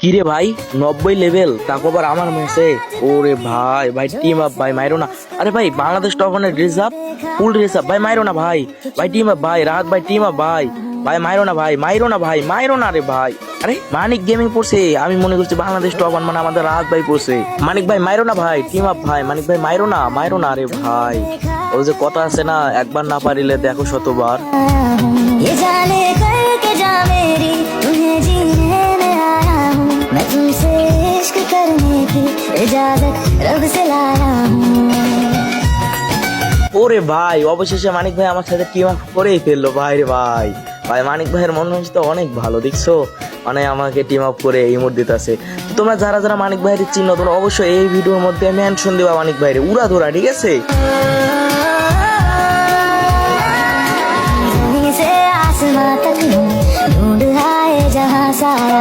কিরে ভাই 90 লেভেল তারপর আবার আমার ম্যাচে। ওরে ভাই ভাই টিম আপ ভাই মাইরো না। আরে ভাই বাংলাদেশ টপ ওয়ানের ড্রেস আপ, ফুল ড্রেস আপ ভাই মাইরো না ভাই। ভাই টিম আপ ভাই, রাহাত ভাই টিম আপ ভাই। ভাই মাইরো না ভাই, মাইরো না ভাই, মাইরো না রে ভাই। আরে মানিক গেমিং পড়ছে, আমি মনে করছি বাংলাদেশ টপ ওয়ান মানে আমাদের রাহাত ভাই পড়ছে। মানিক ভাই মাইরো না ভাই, টিম আপ ভাই। মানিক ভাই মাইরো না, মাইরো না রে ভাই। ওই যে কথা আছে না, একবার না পারিলে দেখো শতবার। ये जाने करके जा मेरी तुम्हें जीने में आया हूँ मैं तुमसे इश्क करने की इजाजत रब से लाया हूँ। ওরে ভাই অবশেষে মানিক ভাই আমার সাথে টিম আপ করেই ফেললো ভাই রে ভাই। ভাই মানিক ভাইয়ের মন হচ্ছে তো অনেক ভালো, দেখছো মানে আমাকে টিম আপ করে ইমোট দিতেছে। তোমরা যারা যারা মানিক ভাইয়ের চিহ্ন তোমরা অবশ্যই এই ভিডিওর মধ্যে মেনশন দিবা মানিক ভাইয়ের উড়া ধরা, ঠিক আছে। जमीन से आसमां तक ढूंढ आए जहाँ सारा